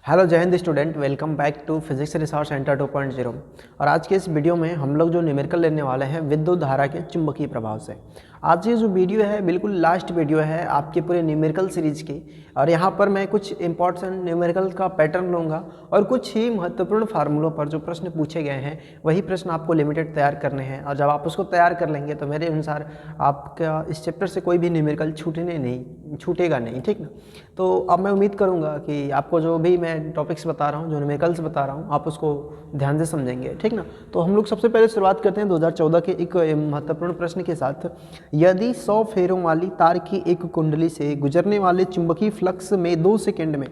Hello Jai Hind student, welcome back to physics research centre 2.0। और आज के इस वीडियो में हम लोग जो न्यूमेरिकल लेने वाले हैं विद्युत धारा के चुंबकीय प्रभाव से। आज ये जो वीडियो है बिल्कुल लास्ट वीडियो है आपके पूरे न्यूमेरिकल सीरीज की। और यहाँ पर मैं कुछ इंपॉर्टेंट न्यूमेरिकल का पैटर्न लूँगा और कुछ ही महत्वपूर्ण फार्मूलों पर जो प्रश्न पूछे गए हैं वही प्रश्न आपको लिमिटेड तैयार करने हैं। और जब आप उसको तैयार कर लेंगे तो मेरे अनुसार आपका इस चैप्टर से कोई भी न्यूमेरिकल छूटेगा नहीं, ठीक ना। तो अब मैं उम्मीद करूँगा कि आपको जो भी मैं टॉपिक्स बता रहा हूँ, जो न्यूमेरिकल्स बता रहा हूँ, आप उसको ध्यान से समझेंगे, ठीक ना। तो हम लोग सबसे पहले शुरुआत करते हैं 2014 के एक महत्वपूर्ण प्रश्न के साथ। यदि 100 फेरों वाली तार की एक कुंडली से गुजरने वाले चुंबकीय फ्लक्स में 2 सेकंड में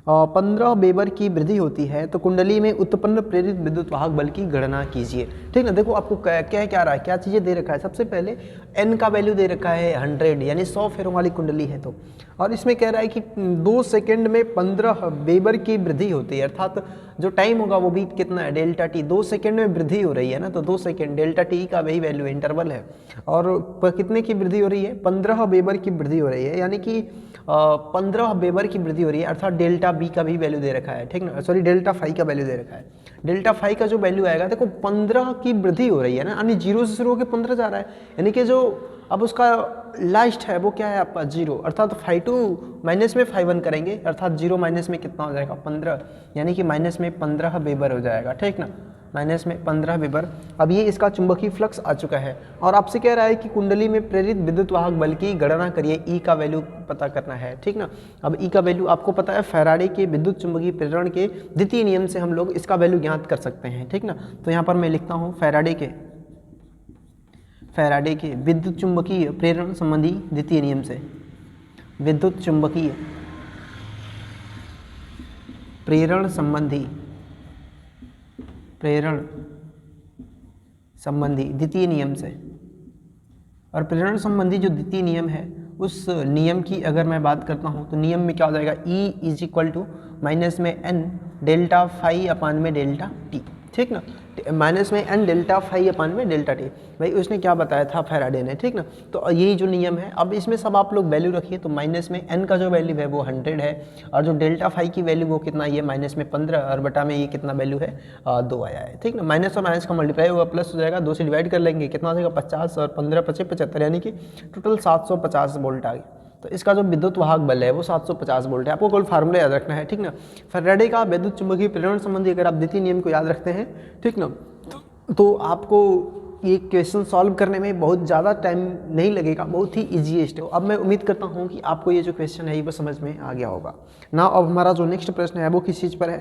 15 वेबर की वृद्धि होती है तो कुंडली में उत्पन्न प्रेरित विद्युत वाहक बल की गणना कीजिए, ठीक ना। देखो आपको क्या रहा है, क्या चीज़ें दे रखा है। सबसे पहले n का वैल्यू दे रखा है 100, यानी 100 फेरों वाली कुंडली है तो। और इसमें कह रहा है कि 2 सेकंड में 15 वेबर की वृद्धि होती है, अर्थात जो टाइम होगा वो भी कितना है, डेल्टा टी। 2 सेकंड में वृद्धि हो रही है ना, तो 2 सेकंड डेल्टा टी का वही वैल्यू इंटरवल है। और कितने की वृद्धि हो रही है, 15 वेबर की वृद्धि हो रही है, यानी कि 15 वेबर की वृद्धि हो रही है, अर्थात डेल्टा बी का भी वैल्यू दे रखा है, ठीक ना। सॉरी, डेल्टा फाई का वैल्यू दे रखा है। डेल्टा फाई का जो वैल्यू आएगा, देखो 15 की वृद्धि हो रही है ना, यानी 0 से शुरू होकर 15 जा रहा है, यानी कि जो अब उसका लास्ट है वो क्या है आपका 0, अर्थात फाई टू माइनस में फाई 1 करेंगे, अर्थात 0 माइनस में कितना हो जाएगा 15, यानी कि माइनस में 15 वेबर हो जाएगा, ठीक ना, माइनस में 15 वेबर। अब ये इसका चुंबकीय फ्लक्स आ चुका है और आपसे कह रहा है कि कुंडली में प्रेरित विद्युत वाहक बल की गणना करिए, ई का वैल्यू पता करना है, ठीक ना। अब ई का वैल्यू आपको पता है, फैराडे के विद्युत चुंबकीय प्रेरण के द्वितीय नियम से हम लोग इसका वैल्यू ज्ञात कर सकते हैं, ठीक ना। तो यहाँ पर मैं लिखता हूँ फैराडे के विद्युत चुंबकीय प्रेरण संबंधी द्वितीय नियम से, विद्युत चुंबकीय प्रेरण संबंधी द्वितीय नियम से। और प्रेरण संबंधी जो द्वितीय नियम है उस नियम की अगर मैं बात करता हूँ तो नियम में क्या हो जाएगा, E is equal to minus में n डेल्टा फाई अपान में डेल्टा टी, ठीक ना, माइनस में n डेल्टा फाई अपान में डेल्टा टी। भाई उसने क्या बताया था फैराडे ने, ठीक ना। तो यही जो नियम है, अब इसमें सब आप लोग वैल्यू रखिए। तो माइनस में n का जो वैल्यू है वो 100 है, और जो डेल्टा फाई की वैल्यू वो कितना, ये माइनस में 15 और बटा में ये कितना वैल्यू है 2 आया है, ठीक ना। माइनस और माइनस का मल्टीप्लाई होगा, प्लस हो जाएगा, 2 से डिवाइड कर लेंगे, कितना हो जाएगा 50 और 15 25 75, यानी कि टोटल 750 वोल्ट आ गया। तो इसका जो विद्युत वाहक बल है वो 750 वोल्ट है। आपको केवल फार्मूला याद रखना है, ठीक ना। फैराडे का विद्युत चुंबकीय प्रेरण संबंधी अगर आप द्वितीय नियम को याद रखते हैं, ठीक ना, तो आपको ये क्वेश्चन सॉल्व करने में बहुत ज़्यादा टाइम नहीं लगेगा, बहुत ही ईजीएस्ट है। अब मैं उम्मीद करता हूँ कि आपको ये जो क्वेश्चन है वो समझ में आ गया होगा ना। अब हमारा जो नेक्स्ट प्रश्न है वो किस चीज़ पर है,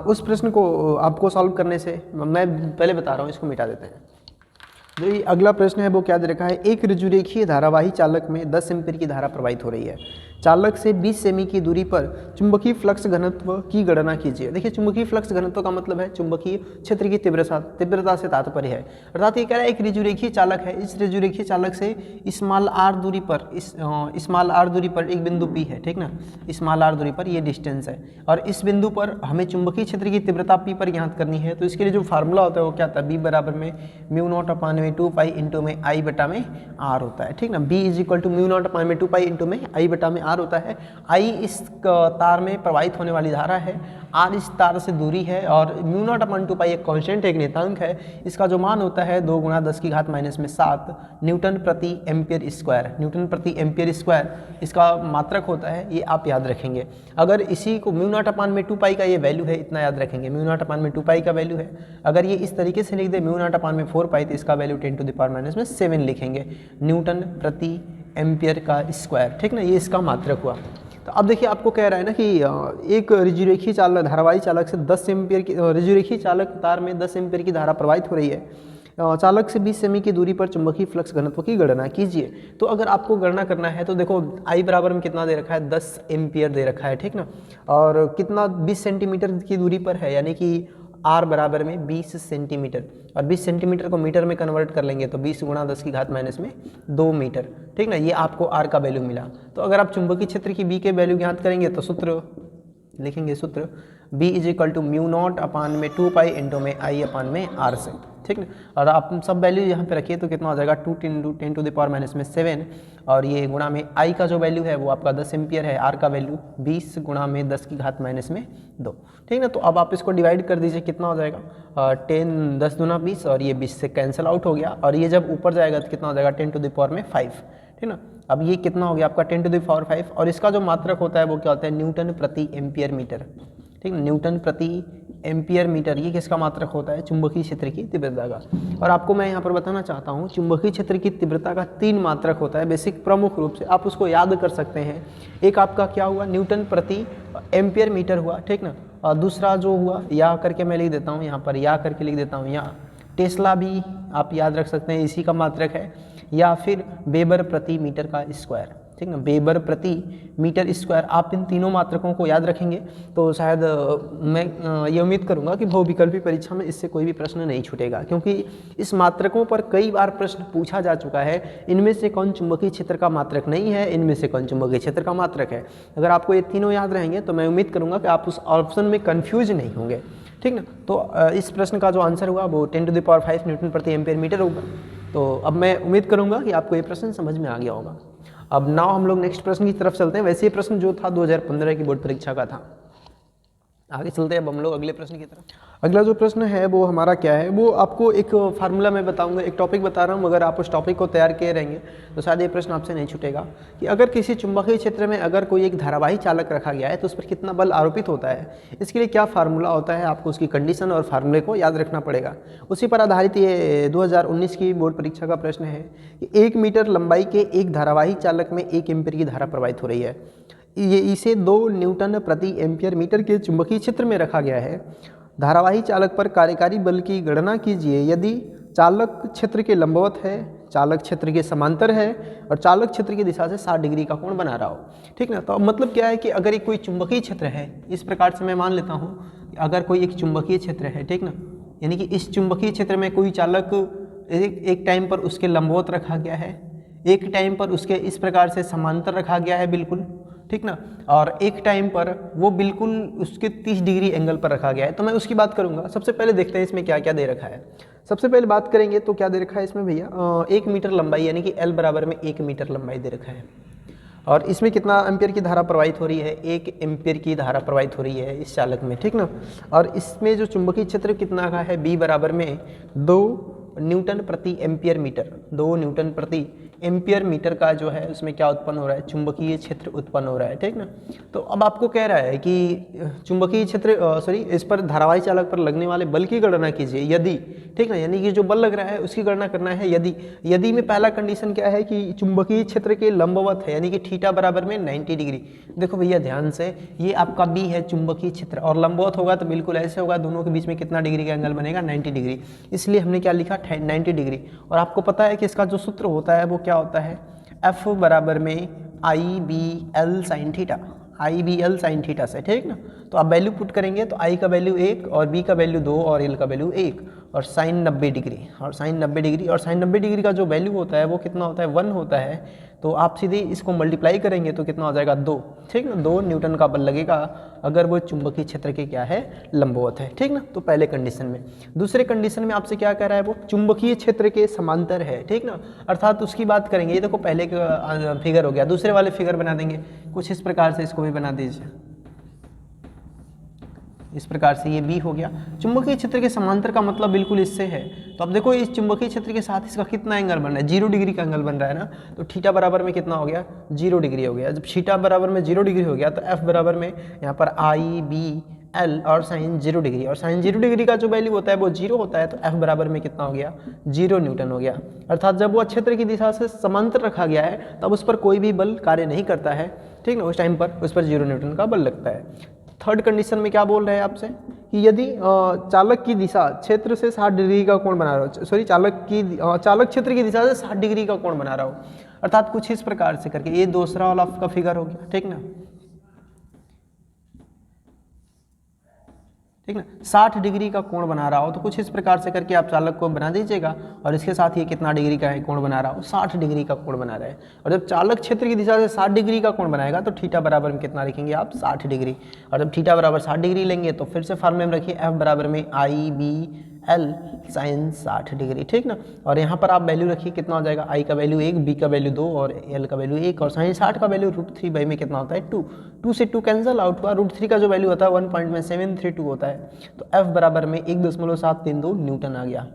उस प्रश्न को आपको सॉल्व करने से मैं पहले बता रहा हूँ, इसको मिटा देते हैं। जो ये अगला प्रश्न है वो क्या दे रखा है, एक ऋजुरेखीय धारावाही चालक में 10 एम्पीयर की धारा प्रवाहित हो रही है। चालक से 20 सेमी की दूरी पर चुंबकीय फ्लक्स घनत्व की गणना कीजिए। देखिए, चुंबकीय फ्लक्स घनत्व का मतलब है चुंबकीय क्षेत्र की तीव्रता से तात्पर्य है, अर्थात ये कह रहा है एक ऋजुरेखीय चालक है, इस ऋजुरेखीय चालक से स्मॉल आर दूरी पर एक बिंदु P है, ठीक ना, स्मॉल आर दूरी पर ये डिस्टेंस है, और इस बिंदु पर हमें चुंबकीय क्षेत्र की तीव्रता P पर ज्ञात करनी है। तो इसके लिए जो फार्मूला होता है वो क्या था, B बराबर में म्यू नॉट अपान में 2 पाई इंटू में I बटा में R होता है, ठीक ना। B is equal to mu nought upon में 2 पाई इंटू में I बटा में R होता है। I इस तार में प्रवाहित होने वाली धारा है, R इस तार से दूरी है, और म्यू नॉट अपान 2 पाई एक कांस्टेंट, एक नियतांक है। इसका जो मान होता है 2 गुणा 10 की घात माइनस में 7 न्यूटन प्रति एम्पियर स्क्वायर, न्यूटन प्रति एम्पियर स्क्वायर इसका मात्रक होता है, ये आप याद रखेंगे। अगर इसी को म्यू नॉट अपान में 2 पाई का ये वैल्यू है, इतना याद रखेंगे, म्यू नॉट अपान में 2 पाई का वैल्यू है। अगर ये इस तरीके से लिख दे म्यू नॉट अपान में 4 पाई, तो इसका value 10 to the power minus में 7 लिखेंगे, न्यूटन प्रति एम्पियर का स्क्वायर, ठीक ना, ये इसका मात्रक हुआ। तो अब देखिए, आपको कह रहा है ना कि एक ऋजुरेखीय चालक धारावाही चालक से 10 एम्पियर की ऋजुरेखीय चालक तार में 10 एम्पियर की धारा प्रवाहित हो रही है, चालक से 20 सेमी की दूरी पर चुंबकीय फ्लक्स घनत्व की गणना कीजिए। तो अगर आपको गणना करना है तो देखो, I बराबर में कितना दे रखा है, 10 एम्पियर दे रखा है, ठीक ना, और कितना 20 सेंटीमीटर की दूरी पर है, यानी कि R बराबर में 20 सेंटीमीटर, और 20 सेंटीमीटर को मीटर में कन्वर्ट कर लेंगे तो 20 गुणा 10 की घात माइनस में 2 मीटर, ठीक ना, ये आपको R का वैल्यू मिला। तो अगर आप चुंबकीय क्षेत्र की B के वैल्यू ज्ञात करेंगे तो सूत्र लिखेंगे, सूत्र B is equal to mu nought upon में 2 पाई इंटू में I अपान में R से, ठीक ना। और आप सब वैल्यू यहाँ पे रखिए तो कितना हो जाएगा 2 into 10 to the power minus में 7 और ये गुणा में I का जो वैल्यू है वो आपका 10 एम्पियर है, R का वैल्यू 20 गुणा में 10 की घात माइनस में 2, ठीक ना। तो अब आप इसको डिवाइड कर दीजिए, कितना हो जाएगा 10 10 दूना 20 और ये 20 से कैंसिल आउट हो गया और ये जब ऊपर जाएगा तो कितना हो जाएगा 10 टू द पावर में 5, ठीक ना। अब ये कितना हो गया आपका 10 टू द पावर 5 और इसका जो मात्रक होता है वो क्या होता है न्यूटन प्रति एम्पियर मीटर, ठीक है, न्यूटन प्रति एम्पियर मीटर। ये किसका मात्रक होता है चुंबकीय क्षेत्र की तीव्रता का। और आपको मैं यहाँ पर बताना चाहता हूँ चुंबकीय क्षेत्र की तीव्रता का 3 मात्रक होता है बेसिक, प्रमुख रूप से आप उसको याद कर सकते हैं। एक आपका क्या हुआ न्यूटन प्रति एम्पियर मीटर हुआ, ठीक ना। और दूसरा जो हुआ या करके मैं लिख देता हूँ यहाँ पर, या करके लिख देता हूँ यहाँ, टेस्ला भी आप याद रख सकते हैं इसी का मात्रक है, या फिर वेबर प्रति मीटर का स्क्वायर, ठीक ना, वेबर प्रति मीटर स्क्वायर। आप इन तीनों मात्रकों को याद रखेंगे तो शायद मैं ये उम्मीद करूंगा कि बहुविकल्पी परीक्षा में इससे कोई भी प्रश्न नहीं छूटेगा, क्योंकि इस मात्रकों पर कई बार प्रश्न पूछा जा चुका है। इनमें से कौन चुंबकीय क्षेत्र का मात्रक नहीं है, इनमें से कौन चुंबकीय क्षेत्र का मात्रक है। अगर आपको ये तीनों याद रहेंगे तो मैं उम्मीद करूँगा कि आप उस ऑप्शन में कन्फ्यूज नहीं होंगे, ठीक ना। तो इस प्रश्न का जो आंसर हुआ वो 10 टू द पावर 5 न्यूटन प्रति एम्पियर मीटर होगा। तो अब मैं उम्मीद करूंगा कि आपको ये प्रश्न समझ में आ गया होगा। अब नाउ हम लोग नेक्स्ट प्रश्न की तरफ चलते हैं। वैसे ये प्रश्न जो था 2015 की बोर्ड परीक्षा का था। आगे चलते हैं अब हम लोग अगले प्रश्न की तरफ। अगला जो प्रश्न है वो हमारा क्या है, वो आपको एक फार्मूला मैं बताऊंगा, एक टॉपिक बता रहा हूँ। अगर आप उस टॉपिक को तैयार किए रहेंगे तो शायद ये प्रश्न आपसे नहीं छूटेगा कि अगर किसी चुंबकीय क्षेत्र में अगर कोई एक धारावाही चालक रखा गया है तो उस पर कितना बल आरोपित होता है, इसके लिए क्या फार्मूला होता है। आपको उसकी कंडीशन और फार्मूले को याद रखना पड़ेगा। उसी पर आधारित ये 2019 की बोर्ड परीक्षा का प्रश्न है कि 1 मीटर लंबाई के एक धारावाही चालक में 1 एम्पीयर की धारा प्रवाहित हो रही है। ये इसे 2 न्यूटन प्रति एम्पियर मीटर के चुंबकीय क्षेत्र में रखा गया है। धारावाही चालक पर कार्यकारी बल की गणना कीजिए यदि चालक क्षेत्र के लंबवत है, चालक क्षेत्र के समांतर है और चालक क्षेत्र की दिशा से 60 डिग्री का कोण बना रहा हो, ठीक ना। तो मतलब क्या है कि अगर एक कोई चुंबकीय क्षेत्र है, इस प्रकार से मैं मान लेता हूँ अगर कोई एक चुंबकीय क्षेत्र है, ठीक ना, यानी कि इस चुंबकीय क्षेत्र में कोई चालक एक टाइम पर उसके लंबवत रखा गया है, एक टाइम पर उसके इस प्रकार से समांतर रखा गया है बिल्कुल, ठीक ना, और एक टाइम पर वो बिल्कुल उसके 30 डिग्री एंगल पर रखा गया है। तो मैं उसकी बात करूंगा। सबसे पहले देखते हैं इसमें क्या क्या दे रखा है। सबसे पहले बात करेंगे तो क्या दे रखा है इसमें भैया 1 मीटर लंबाई, यानी कि L बराबर में 1 मीटर लंबाई दे रखा है। और इसमें कितना एम्पियर की धारा प्रवाहित हो रही है, 1 एम्पियर की धारा प्रवाहित हो रही है इस चालक में, ठीक ना। और इसमें जो चुंबकीय क्षेत्र कितना का है, B बराबर में 2 न्यूटन प्रति एम्पियर मीटर, 2 न्यूटन प्रति एम्पियर मीटर का जो है उसमें क्या उत्पन्न हो रहा है, चुंबकीय क्षेत्र उत्पन्न हो रहा है, ठीक ना। तो अब आपको कह रहा है कि चुंबकीय क्षेत्र इस पर धारावाही चालक पर लगने वाले बल की गणना कीजिए यदि, ठीक ना, यानी कि जो बल लग रहा है उसकी गणना करना है यदि में पहला कंडीशन क्या है कि चुंबकीय क्षेत्र के लंबवत है, यानी कि थीटा बराबर में 90 डिग्री। देखो भैया ध्यान से, ये आपका बी है चुंबकीय क्षेत्र और लंबवत होगा तो बिल्कुल ऐसे होगा, दोनों के बीच में कितना डिग्री का एंगल बनेगा, 90 डिग्री। इसलिए हमने क्या लिखा 90 डिग्री। और आपको पता है कि इसका जो सूत्र होता है वो क्या होता है, F बराबर में IBL sine theta, IBL sine theta से, ठीक ना। तो आप वैल्यू पुट करेंगे तो I का वैल्यू 1 और B का वैल्यू 2 और L का वैल्यू 1 और साइन 90 डिग्री और साइन 90 डिग्री और साइन 90 डिग्री का जो वैल्यू होता है वो कितना होता है, 1 होता है। तो आप सीधे इसको मल्टीप्लाई करेंगे तो कितना हो जाएगा 2, ठीक ना, 2 न्यूटन का बल लगेगा अगर वो चुंबकीय क्षेत्र के क्या है, लंबवत है, ठीक ना। तो पहले कंडीशन में। दूसरे कंडीशन में आपसे क्या कह रहा है, वो चुंबकीय क्षेत्र के समांतर है, ठीक ना, अर्थात उसकी बात करेंगे। ये देखो पहले का फिगर हो गया, दूसरे वाले फिगर बना देंगे कुछ इस प्रकार से, इसको भी बना दीजिए इस प्रकार से, ये बी हो गया। चुंबकीय क्षेत्र के समांतर का मतलब बिल्कुल इससे है। तो अब देखो इस चुंबकीय क्षेत्र के साथ इसका कितना एंगल बन रहा है, 0 डिग्री का एंगल बन रहा है ना। तो थीटा बराबर में कितना हो गया, 0 डिग्री हो गया। जब थीटा बराबर में 0 डिग्री हो गया तो एफ बराबर में यहाँ पर IBL और साइन 0 डिग्री, और साइन 0 डिग्री का जो वैल्यू होता है वो 0 होता है। तो एफ बराबर में कितना हो गया, 0 न्यूटन हो गया। अर्थात जब वो क्षेत्र की दिशा से समांतर रखा गया है तब उस पर कोई भी बल कार्य नहीं करता है, ठीक ना, उस टाइम पर उस पर 0 न्यूटन का बल लगता है। थर्ड कंडीशन में क्या बोल रहे हैं आपसे कि यदि चालक की दिशा क्षेत्र से 60 डिग्री का कोण बना रहा हो, सॉरी चालक क्षेत्र की दिशा से 60 डिग्री का कोण बना रहा हो, अर्थात कुछ इस प्रकार से करके, ये दूसरा वाला आपका फिगर हो गया, ठीक ना, ठीक ना, 60 डिग्री का कोण बना रहा हो तो कुछ इस प्रकार से करके आप चालक को बना दीजिएगा। और इसके साथ ये कितना डिग्री का है कोण बना रहा हो, 60 डिग्री का कोण बना रहा है। और जब चालक क्षेत्र की दिशा से 60 डिग्री का कोण बनाएगा तो थीटा बराबर में कितना लिखेंगे आप, 60 डिग्री। और जब थीटा बराबर 60 डिग्री लेंगे तो फिर से फार्मूले में रखिए F बराबर में IBL L साइन 60 डिग्री, ठीक ना। और यहाँ पर आप वैल्यू रखिए, कितना हो जाएगा, I का वैल्यू 1, B का वैल्यू 2 और L का वैल्यू 1 और साइन 60 का वैल्यू √3 में कितना होता है 2, 2 से 2 कैंसिल आउट हुआ, √3 का जो वैल्यू होता है 1.732 होता है, तो F बराबर में 1.732 न्यूटन आ गया,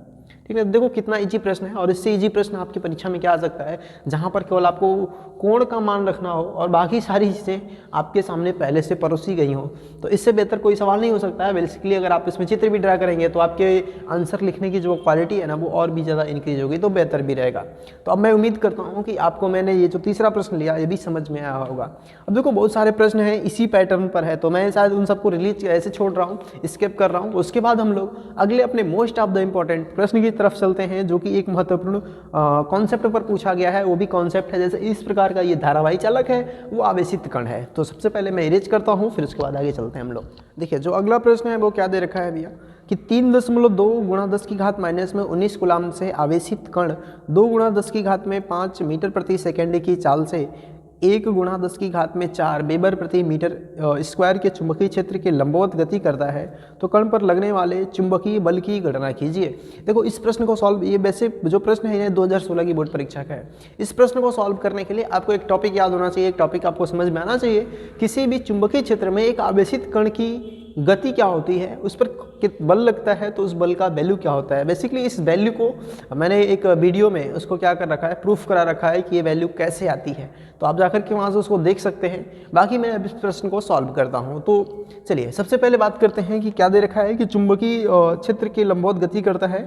ठीक है। देखो कितना इजी प्रश्न है, और इससे इजी प्रश्न आपकी परीक्षा में क्या आ सकता है, जहाँ पर केवल आपको कोण का मान रखना हो और बाकी सारी चीज़ें आपके सामने पहले से परोसी गई हो, तो इससे बेहतर कोई सवाल नहीं हो सकता है। बेसिकली अगर आप इसमें चित्र भी ड्रा करेंगे तो आपके आंसर लिखने की जो क्वालिटी है ना, वो और भी ज़्यादा इंक्रीज होगी, तो बेहतर भी रहेगा। तो अब मैं उम्मीद करता हूँ कि आपको मैंने ये जो तीसरा प्रश्न लिया ये भी समझ में आया होगा। अब देखो बहुत सारे प्रश्न हैं इसी पैटर्न पर है, तो मैं शायद उन सबको रिलीज ऐसे छोड़ रहा हूँ, स्किप कर रहा हूँ। उसके बाद हम लोग अगले अपने मोस्ट ऑफ द इम्पॉर्टेंट प्रश्न की तरफ चलते हैं, जो कि एक महत्वपूर्ण कॉन्सेप्ट पर पूछा गया है। वो भी कॉन्सेप्ट है जैसे इस प्रकार का ये धारावाही चालक है, वो आवेशित कण है। तो सबसे पहले मैं इरेज करता हूँ, फिर उसके बाद आगे चलते हैं हम लोग। देखिए जो अगला प्रश्न है वो क्या दे रखा है भैया, कि 3.2 गुणा 10 की घात माइनस में 19 कूलाम से आवेशित कण 2 गुणा 10 की घात में 5 मीटर प्रति सेकेंड की चाल से 1 गुणा 10 की घात में 4 वेबर प्रति मीटर स्क्वायर के चुंबकीय क्षेत्र के लंबवत गति करता है, तो कण पर लगने वाले चुंबकीय बल की गणना कीजिए। देखो इस प्रश्न को सॉल्व, ये वैसे जो प्रश्न है ये 2016 की बोर्ड परीक्षा का है। इस प्रश्न को सॉल्व करने के लिए आपको एक टॉपिक याद होना चाहिए, एक टॉपिक आपको समझ में आना चाहिए। किसी भी चुंबकीय क्षेत्र में एक आवेशित कण की गति क्या होती है, उस पर बल लगता है तो उस बल का वैल्यू क्या होता है। बेसिकली इस वैल्यू को मैंने एक वीडियो में उसको क्या कर रखा है, प्रूफ करा रखा है कि ये वैल्यू कैसे आती है, तो आप जाकर के वहाँ से उसको देख सकते हैं। बाकी मैं अब इस प्रश्न को सॉल्व करता हूँ। तो चलिए सबसे पहले बात करते हैं कि क्या दे रखा है, कि चुंबकीय क्षेत्र की लंबवत गति करता है,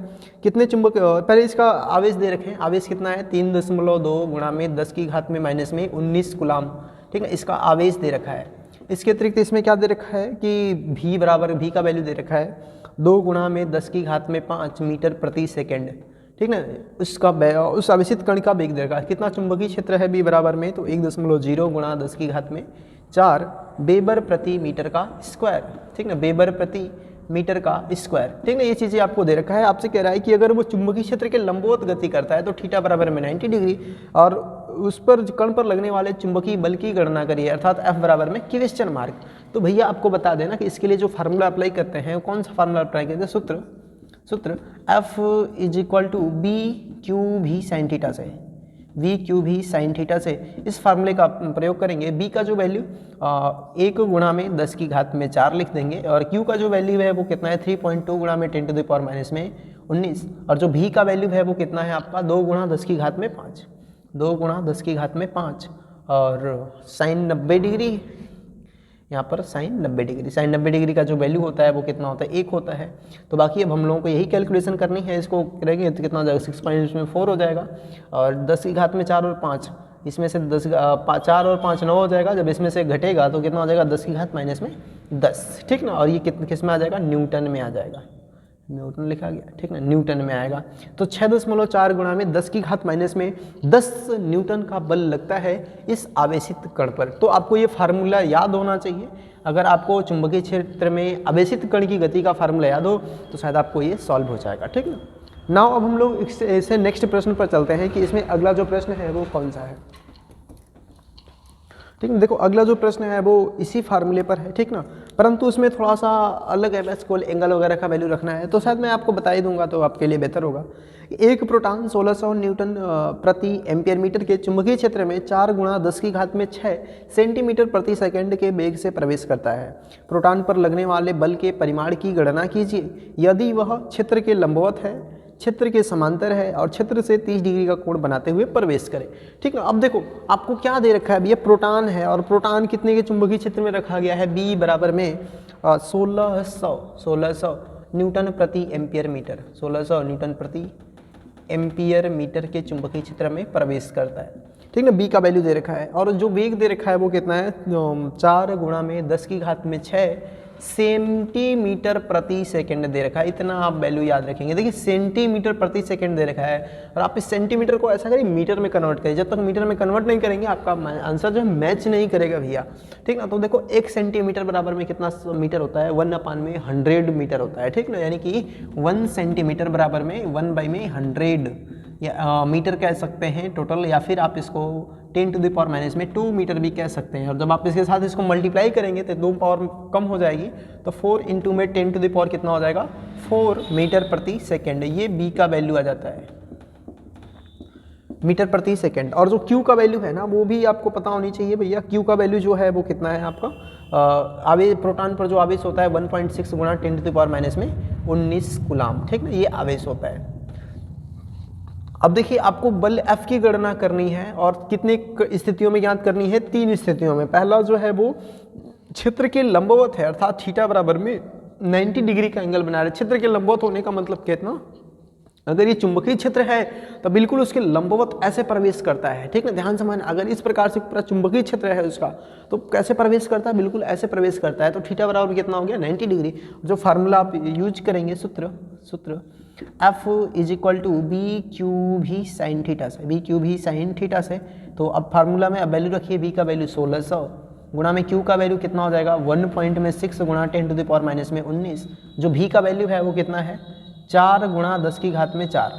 कितने चुंबक, पहले इसका आवेश दे रखे हैं, आवेश कितना है 3.2 गुणा में 10 की घात में माइनस में 19 कूलाम, ठीक है, इसका आवेश दे रखा है। इसके अतिरिक्त इसमें क्या दे रखा है कि v बराबर, v का वैल्यू दे रखा है 2 गुणा में 10 की घात में 5 मीटर प्रति सेकेंड, ठीक ना। उसका उस आवेशित कण का वेग दे रखा है, कितना चुंबकीय क्षेत्र है b बराबर में, तो 1.0 गुणा 10 की घात में 4 वेबर प्रति मीटर का स्क्वायर, ठीक ना, वेबर प्रति मीटर का स्क्वायर, ठीक ना। ये चीज़ें आपको दे रखा है। आपसे कह रहा है कि अगर वो चुंबकीय क्षेत्र के लंबवत गति करता है तो थीटा बराबर में 90 डिग्री, और उस पर कण पर लगने वाले चुंबकीय बल की गणना करिए, अर्थात F बराबर में क्वेश्चन मार्क। तो भैया आपको बता देना कि इसके लिए जो फार्मूला अप्लाई करते हैं वो कौन सा फार्मूला अप्लाई करते हैं, सूत्र F = BQV sin थीटा से, VQV sin थीटा से इस फार्मूले का प्रयोग करेंगे। B का जो वैल्यू 1 गुणा में 10 की घात में 4 लिख देंगे, और Q का जो वैल्यू है वो कितना है 3.2 गुणा में 10 टू द पावर माइनस में 19, और जो V का वैल्यू है वो कितना है आपका 2 गुणा 10 की घात में 5, 2 गुणा 10 की घात में 5, और साइन 90 डिग्री, यहाँ पर साइन 90 डिग्री, साइन 90 डिग्री का जो वैल्यू होता है वो कितना होता है 1 होता है। तो बाकी अब हम लोगों को यही कैलकुलेशन करनी है, इसको करेंगे तो कितना हो जाएगा 6.4 हो जाएगा, और 10 की घात में 4 और 5, इसमें से 4 और 5 9 हो जाएगा, जब इसमें से घटेगा तो कितना हो जाएगा 10 की घात माइनस में 10, ठीक ना। और ये किस में आ जाएगा, न्यूटन में आ जाएगा, न्यूटन लिखा गया, ठीक ना, न्यूटन में आएगा। तो 6.4 गुणा में 10 की घात माइनस में 10 न्यूटन का बल लगता है इस आवेशित कण पर। तो आपको ये फार्मूला याद होना चाहिए। अगर आपको चुंबकीय क्षेत्र में आवेशित कण की गति का फार्मूला याद हो तो शायद आपको ये सॉल्व हो जाएगा, ठीक ना। नाउ अब हम लोग इससे नेक्स्ट प्रश्न पर चलते हैं कि इसमें अगला जो प्रश्न है वो कौन सा है, ठीक है। देखो अगला जो प्रश्न है वो इसी फार्मूले पर है, ठीक ना, परंतु उसमें थोड़ा सा अलग है, बस कोल एंगल वगैरह का वैल्यू रखना है, तो शायद मैं आपको बता ही दूंगा तो आपके लिए बेहतर होगा। एक प्रोटॉन 1600 न्यूटन प्रति एम्पियर मीटर के चुंबकीय क्षेत्र में 4 गुणा 10 की घात में 6 सेंटीमीटर प्रति सेकंड के वेग से प्रवेश करता है। प्रोटॉन पर लगने वाले बल के परिमाण की गणना कीजिए यदि वह क्षेत्र के लंबवत है, क्षेत्र के समांतर है और क्षेत्र से 30 डिग्री का कोण बनाते हुए प्रवेश करें, ठीक ना। अब देखो आपको क्या दे रखा है, अब ये प्रोटॉन है, और प्रोटॉन कितने के चुंबकीय क्षेत्र में रखा गया है, B बराबर में 1600 न्यूटन प्रति एम्पियर मीटर, 1600 न्यूटन प्रति एम्पियर मीटर के चुंबकीय क्षेत्र में प्रवेश करता है, ठीक ना। B का वैल्यू दे रखा है, और जो वेग दे रखा है वो कितना है 4 गुणा में 10 की घात में 6 सेंटीमीटर प्रति सेकंड दे रखा है। इतना आप वैल्यू याद रखेंगे। देखिए सेंटीमीटर प्रति सेकंड दे रखा है, और आप इस सेंटीमीटर को ऐसा करिए मीटर में कन्वर्ट करिए। जब तक मीटर में कन्वर्ट नहीं करेंगे आपका आंसर जो है मैच नहीं करेगा भैया, ठीक ना। तो देखो 1 सेंटीमीटर बराबर में कितना मीटर होता है, 1/100 मीटर होता है, ठीक ना। यानी कि 1 सेंटीमीटर बराबर में 1/100 या मीटर कह सकते हैं टोटल, या फिर आप इसको 10⁻⁻² मीटर भी कह सकते हैं। और जब आप इसके साथ इसको मल्टीप्लाई करेंगे तो 2 पावर कम हो जाएगी, तो 4 इंटू में 10 कितना हो जाएगा 4 मीटर प्रति सेकेंड। ये बी का वैल्यू आ जाता है, मीटर प्रति सेकेंड। और जो क्यू का वैल्यू है ना, वो भी आपको पता होनी चाहिए भैया। क्यू का वैल्यू जो है वो कितना है आपका, आवेश प्रोटॉन पर जो आवेश होता है 1.6 गुणा 10⁻⁻19 कूलाम, ठीक ना, ये आवेश होता है। अब देखिए आपको बल F की गणना करनी है और कितने स्थितियों में ज्ञात करनी है, 3 स्थितियों में। पहला जो है वो क्षेत्र के लंबवत है, अर्थात थीटा बराबर में 90 डिग्री का एंगल बना रहे। क्षेत्र के लंबवत होने का मतलब कितना, अगर ये चुंबकीय क्षेत्र है तो बिल्कुल उसके लंबवत ऐसे प्रवेश करता है, ठीक ना, ध्यान से मानना। अगर इस प्रकार से पूरा चुंबकीय क्षेत्र है उसका, तो कैसे प्रवेश करता है, बिल्कुल ऐसे प्रवेश करता है। तो थीटा बराबर कितना हो गया 90 डिग्री। जो फार्मूला आप यूज करेंगे, सूत्र F = बी क्यू भी साइन थीटा से, बी क्यू भी साइन थीटा से। तो अब फार्मूला में अब वैल्यू रखिए, बी का वैल्यू 1600 गुणा में क्यू का वैल्यू कितना हो जाएगा 1.6 गुणा 10⁻⁻19। जो भी का वैल्यू है वो कितना है 4 गुणा 10 की घात में 4,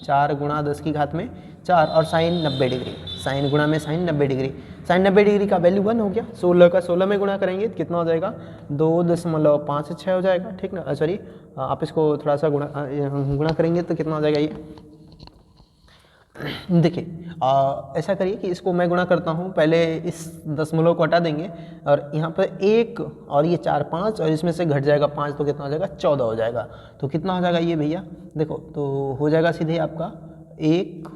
4 गुणा 10 की घात में 4, और साइन 90 डिग्री, साइन गुणा में साइन 90 डिग्री। साइन 90 डिग्री का वैल्यू 1 हो गया। 16 का 16 में गुणा करेंगे तो कितना हो जाएगा 2.56 हो जाएगा, ठीक ना। सॉरी, आप इसको थोड़ा सा गुणा करेंगे तो कितना हो जाएगा ये, देखिए ऐसा करिए कि इसको मैं गुणा करता हूँ, पहले इस दशमलव को हटा देंगे और यहाँ पर 1 और ये 4 5 और इसमें से घट जाएगा 5, तो कितना हो जाएगा 14 हो जाएगा। तो कितना हो जाएगा ये भैया, देखो तो हो जाएगा सीधे आपका 1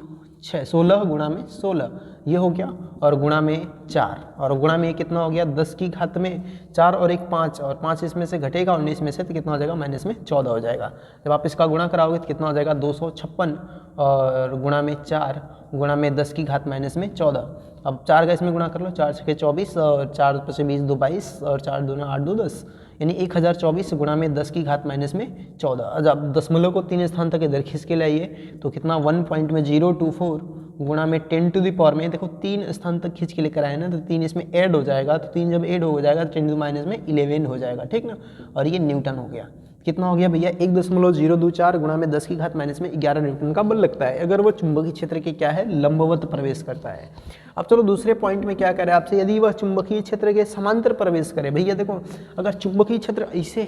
6 16 गुणा में 16 ये हो गया, और गुणा में 4, और गुणा में कितना हो गया 10 की घात में 4 और 1 5, और 5 इसमें से घटेगा 19 में से, तो कितना हो जाएगा माइनस में 14 हो जाएगा। जब आप इसका गुणा कराओगे तो कितना हो जाएगा 256, और गुणा में 4 गुणा में 10 की घात माइनस में 14। अब 4 का इसमें गुणा कर लो, 4 6 24 और 4 5 20 2 22 और 4 2 8 2 10, यानी 1024 गुणा में 10 की घात माइनस में 14। जब दशमलव को 3 स्थान तक इधर खींच के लाइए तो कितना 1.024 गुणा में 10⁻, में देखो 3 स्थान तक खींच के लेकर आए ना, तो 3 इसमें ऐड हो जाएगा, तो 3 जब ऐड हो जाएगा तो 10⁻- में 11 हो जाएगा, ठीक ना। और ये न्यूटन हो गया। कितना हो गया भैया 1.024 गुणा में 10 की घात माइनस में 11 न्यूटन का बल लगता है, अगर वो चुंबकीय क्षेत्र के क्या है लंबवत प्रवेश करता है। अब चलो दूसरे पॉइंट में क्या करें आपसे, यदि वह चुंबकीय क्षेत्र के समांतर प्रवेश करे। भैया देखो अगर चुंबकीय क्षेत्र ऐसे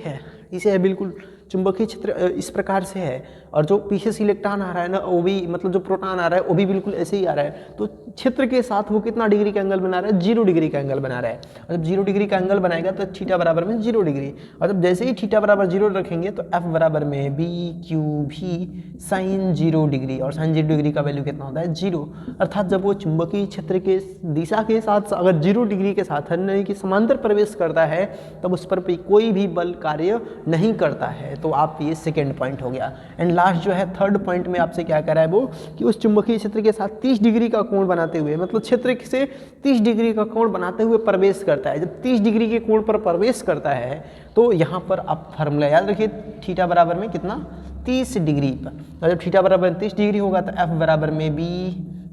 है बिल्कुल चुंबकीय क्षेत्र इस प्रकार से है, और जो पीछे से इलेक्ट्रॉन आ रहा है ना, वो भी मतलब जो प्रोटॉन आ रहा है वो भी बिल्कुल ऐसे ही आ रहा है, तो क्षेत्र के साथ वो कितना डिग्री का एंगल बना रहा है 0 डिग्री का एंगल बना रहा है। और जब 0 डिग्री का एंगल बनाएगा तो थीटा बराबर में 0 डिग्री, और जब जैसे ही थीटा बराबर 0 रखेंगे तो F बराबर में बी क्यू भी साइन 0 डिग्री, और साइन 0 डिग्री का वैल्यू कितना होता है 0। अर्थात जब वो चुंबकीय क्षेत्र के दिशा के साथ अगर 0 डिग्री के साथ यानी कि समांतर प्रवेश करता है तब उस पर कोई भी बल कार्य नहीं करता है। तो आप ये सेकेंड पॉइंट हो गया। एंड लास्ट जो है थर्ड पॉइंट में आपसे क्या कह रहा है वो कि उस चुंबकीय क्षेत्र के साथ 30 डिग्री का कोण बनाते हुए, मतलब क्षेत्र से 30 डिग्री का कोण बनाते हुए प्रवेश करता है। जब 30 डिग्री के कोण पर प्रवेश करता है तो यहाँ पर आप फार्मूला याद रखिए, थीटा बराबर में कितना 30 डिग्री पर, और जब थीटा बराबर 30 डिग्री होगा तो F बराबर में बी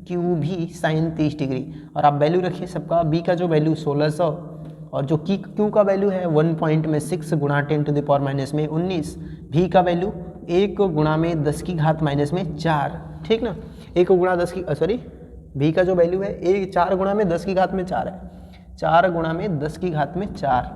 क्यू भी साइन 30 डिग्री, और आप वैल्यू रखिए सबका, बी का जो वैल्यू 1600 और जो की क्यू का वैल्यू है 1.6 गुणा 10⁻⁻में 19, भी का वैल्यू 1 गुणा में 10 की घात माइनस में 4, ठीक ना। 1 गुणा 10 की सॉरी भी का जो वैल्यू है 1 4 गुणा में 10 की घात में 4 है, 4 गुणा में 10 की घात में 4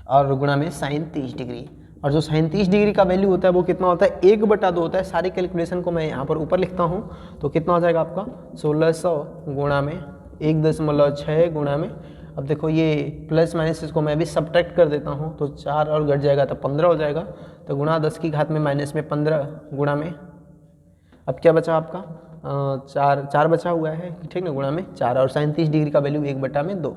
और गुणा में साइन 30 डिग्री। और जो साइन 30 डिग्री का वैल्यू होता है वो कितना होता है 1/2 होता है। सारी कैलकुलेशन को मैं यहाँ पर ऊपर लिखता हूँ, तो कितना हो जाएगा आपका 1600 गुणा में 1.6 गुणा में, अब देखो ये प्लस माइनस इसको मैं भी सब्ट्रैक्ट कर देता हूँ, तो 4 और घट जाएगा तो 15 हो जाएगा, तो गुणा 10 की घात में माइनस में 15 गुणा में, अब क्या बचा आपका 4 बचा हुआ है, ठीक ना, गुणा में 4, और साइन 30 डिग्री का वैल्यू 1/2,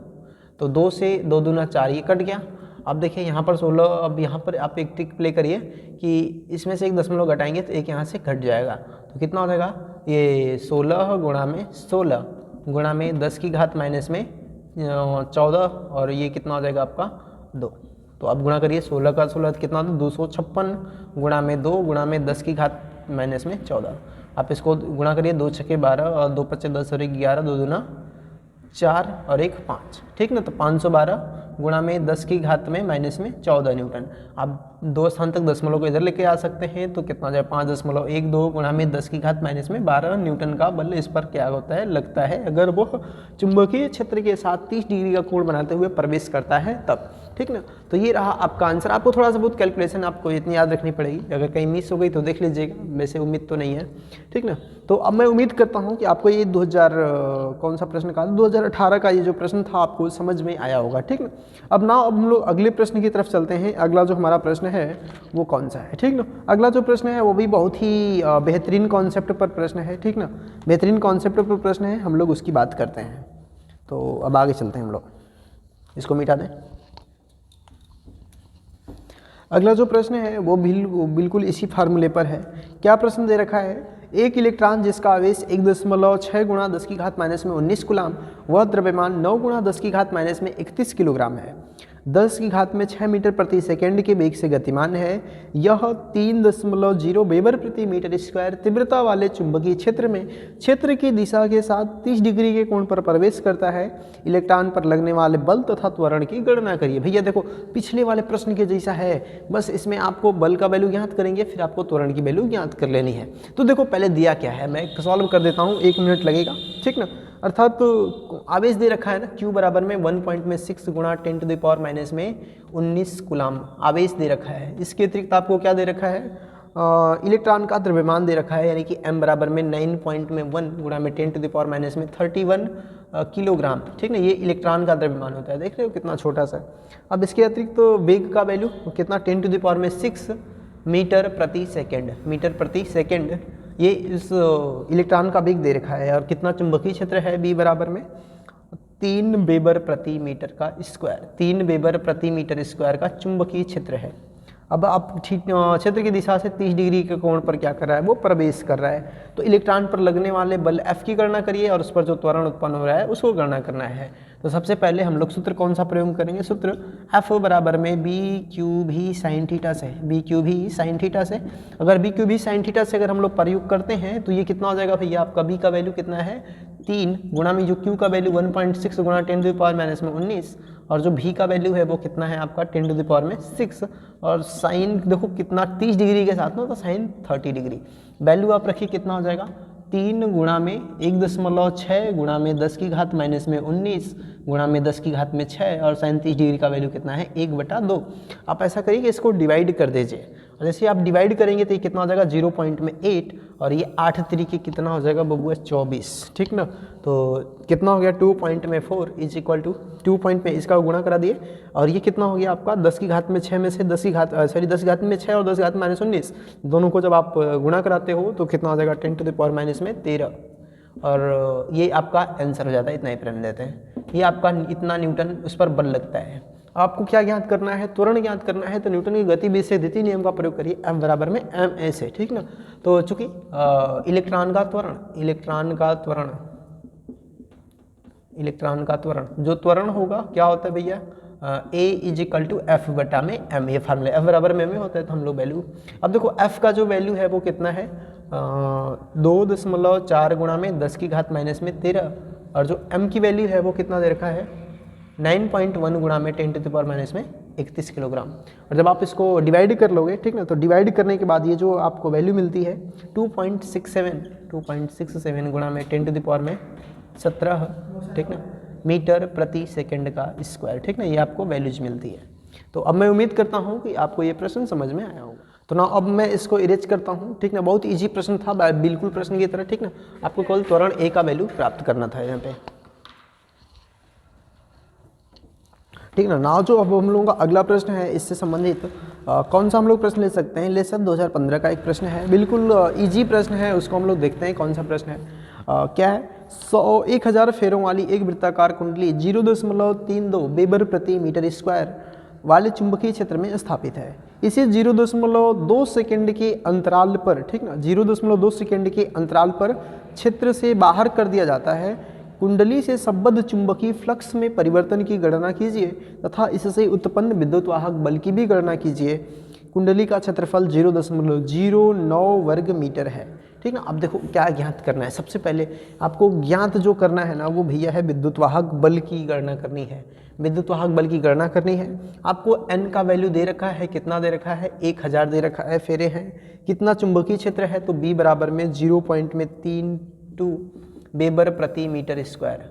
तो 2 से 2 दूना 4 ये कट गया। अब देखिए यहाँ पर 16, अब यहाँ पर आप एक ट्रिक प्ले करिए कि इसमें से 1 दशमलव घटाएंगे तो 1 यहाँ से घट जाएगा, तो कितना हो जाएगा ये 16 गुणा में 16 गुणा में 10 की घात माइनस में 14, और ये कितना हो जाएगा आपका 2। तो अब गुणा करिए 16 का 16 कितना होता है 256 गुणा में 2 गुणा में 10 की घात माइनस में 14। आप इसको गुणा करिए 2 छक्के 12 और 2 पच्चे 10 और 1 11, 2 दूना 4 और 1 5, ठीक ना, तो 512 गुणा में 10 की घात में माइनस में 14 न्यूटन। आप 2 स्थान तक दशमलव को इधर लेके आ सकते हैं तो कितना हो जाए 5.12 गुणा में 10 की घात माइनस में 12 न्यूटन का बल इस पर क्या होता है, लगता है, अगर वो चुंबकीय क्षेत्र के साथ 30 डिग्री का कोण बनाते हुए प्रवेश करता है तब। ठीक ना, तो ये रहा आपका आंसर। आपको थोड़ा सा बहुत कैलकुलेशन आपको इतनी याद रखनी पड़ेगी, अगर कहीं मिस हो गई तो देख लीजिएगा, वैसे उम्मीद तो नहीं है। ठीक ना, तो अब मैं उम्मीद करता हूँ कि आपको ये 2000 कौन सा प्रश्न का 2018 का ये जो प्रश्न था आपको समझ में आया होगा। ठीक ना, अब हम लोग अगले प्रश्न की तरफ चलते हैं। अगला जो हमारा प्रश्न है वो कौन सा है। ठीक ना, अगला जो प्रश्न है वो भी बहुत ही बेहतरीन कॉन्सेप्ट पर प्रश्न है। ठीक ना, बेहतरीन कॉन्सेप्ट पर प्रश्न है, हम लोग उसकी बात करते हैं। तो अब आगे चलते हैं हम लोग, इसको मिटा दें। अगला जो प्रश्न है वो बिल्कुल इसी फार्मूले पर है। क्या प्रश्न दे रखा है, एक इलेक्ट्रॉन जिसका आवेश 1.6 गुणा 10 की घात माइनस में 19 कूलाम, वह द्रव्यमान 9 गुणा 10 की घात माइनस में 31 किलोग्राम है, 10 की घात में 6 मीटर प्रति सेकंड के वेग से गतिमान है। यह 3.0 वेबर प्रति मीटर स्क्वायर तीव्रता वाले चुंबकीय क्षेत्र में क्षेत्र की दिशा के साथ 30 डिग्री के कोण पर प्रवेश करता है। इलेक्ट्रॉन पर लगने वाले बल तथा त्वरण की गणना करिए। भैया देखो पिछले वाले प्रश्न के जैसा है, बस इसमें आपको बल का वैल्यू ज्ञात करेंगे, फिर आपको त्वरण की वैल्यू ज्ञात कर लेनी है। तो देखो पहले दिया क्या है, मैं सॉल्व कर देता हूँ, 1 मिनट लगेगा। ठीक ना, अर्थात तो आवेश दे रखा है ना, Q बराबर में 1.6 गुणा 10 टू द पावर माइनस में 19 कूलाम आवेश दे रखा है। इसके अतिरिक्त आपको क्या दे रखा है, इलेक्ट्रॉन का द्रव्यमान दे रखा है, यानी कि M बराबर में 9.1 गुणा में 10 टू द पावर माइनस में 31 किलोग्राम। ठीक ना, ये इलेक्ट्रॉन का द्रव्यमान होता है, देख रहे हो कितना छोटा सा। अब इसके अतिरिक्त तो वेग का वैल्यू कितना, 10 टू द पावर में 6 मीटर प्रति सेकेंड, मीटर प्रति सेकेंड ये इस इलेक्ट्रॉन का वेग दे रखा है। और कितना चुंबकीय क्षेत्र है, B बराबर में 3 वेबर प्रति मीटर का स्क्वायर, 3 वेबर प्रति मीटर स्क्वायर का चुंबकीय क्षेत्र है। अब आप क्षेत्र की दिशा से 30 डिग्री के कोण पर क्या कर रहा है, वो प्रवेश कर रहा है। तो इलेक्ट्रॉन पर लगने वाले बल F की गणना करिए और उस पर जो त्वरण उत्पन्न हो रहा है उसको गणना करना है। तो सबसे पहले हम लोग सूत्र कौन सा प्रयोग करेंगे, सूत्र F बराबर में बी क्यू भी साइन थीटा से, बी क्यू भी साइन थीटा से। अगर बी क्यू भी साइन थीटा से अगर हम लोग प्रयोग करते हैं तो ये कितना हो जाएगा भैया, आपका बी का वैल्यू कितना है 3 गुणा में जो क्यू का वैल्यू 1.6 गुणा 10 टू द पावर माइनस में 19 और जो भी का वैल्यू है वो कितना है आपका 10 टू द पावर में 6 और साइन देखो कितना 30 डिग्री के साथ ना, तो साइन 30 डिग्री। वैल्यू आप रखिए कितना हो जाएगा 3 गुणा में 1.6 गुणा में 10 की घात माइनस में 19 गुणा में 10 की घात में 6 और साइन 30 डिग्री का वैल्यू कितना है 1/2। आप ऐसा करिए कि इसको डिवाइड कर दीजिए और जैसे आप डिवाइड करेंगे तो ये कितना हो जाएगा 0.8 और ये 8 तरीके कितना हो जाएगा बबुआ 24। ठीक ना, तो कितना हो गया 2.4 इज इक्वल टू 2 पॉइंट में इसका गुणा करा दिए और ये कितना हो गया आपका 10 की घात में 6 में से 10 की घात में 6 और 10 की घात माइनस 19 दोनों को जब आप गुणा कराते हो तो कितना हो जाएगा 10 टू द पावर माइनस में 13 और ये आपका आंसर हो जाता है। इतना ही प्रेम देते हैं, ये आपका इतना न्यूटन उस पर बल लगता है। आपको क्या ज्ञात करना है, त्वरण ज्ञात करना है, तो न्यूटन की गतिविधि से द्वितीय नियम का प्रयोग करिए, F बराबर में ma से। ठीक ना, तो चूंकि इलेक्ट्रॉन का त्वरण जो त्वरण होगा क्या होता है भैया, A is equal to F बटा में M, ये फार्मूला F बराबर में M होता है। तो हम लोग वैल्यू, अब देखो F का जो वैल्यू है वो कितना है 2.4 गुणा में 10 की घात माइनस में 13 और जो M की वैल्यू है वो कितना दे रखा है 9.1 गुणा में 10 टू द पावर माइनस में 31 किलोग्राम। और जब आप इसको डिवाइड कर लोगे, ठीक ना, तो डिवाइड करने के बाद ये जो आपको वैल्यू मिलती है 2.67 गुणा में 10 टू द पावर में 17, ठीक ना, मीटर प्रति सेकंड का स्क्वायर। ठीक ना, ये आपको वैल्यूज मिलती है। तो अब मैं उम्मीद करता हूँ कि आपको ये प्रश्न समझ में आया होगा। तो ना अब मैं इसको इरेज करता हूँ। ठीक ना, बहुत ईजी प्रश्न था, बिल्कुल प्रश्न की तरह। ठीक ना, आपको केवल त्वरण A का वैल्यू प्राप्त करना था यहाँ पे। ठीक ना, ना जो अब हम लोगों का अगला प्रश्न है इससे संबंधित कौन सा हम लोग प्रश्न ले सकते हैं, ले सब 2015 का एक प्रश्न है, बिल्कुल इजी प्रश्न है, उसको हम लोग देखते हैं कौन सा प्रश्न है। क्या है 1000 फेरों वाली एक वृत्ताकार कुंडली 0.32 वेबर प्रति मीटर स्क्वायर वाले चुंबकीय क्षेत्र में स्थापित है। इसे 0.2 सेकंड के अंतराल पर, ठीक ना, 0.2 सेकंड के अंतराल पर क्षेत्र से बाहर कर दिया जाता है। कुंडली से संबद्ध चुंबकीय फ्लक्स में परिवर्तन की गणना कीजिए तथा इससे उत्पन्न विद्युत वाहक बल की भी गणना कीजिए। कुंडली का क्षेत्रफल 0.09 वर्ग मीटर है। ठीक ना, अब देखो क्या ज्ञात करना है। सबसे पहले आपको ज्ञात जो करना है ना वो भैया है विद्युत वाहक बल की गणना करनी है। विद्युत वाहक बल की गणना करनी है। आपको n का वैल्यू दे रखा है, कितना दे रखा है, 1000 दे रखा है, फेरे हैं। कितना चुंबकीय क्षेत्र है, तो B बराबर में 0.32 वेबर प्रति मीटर स्क्वायर,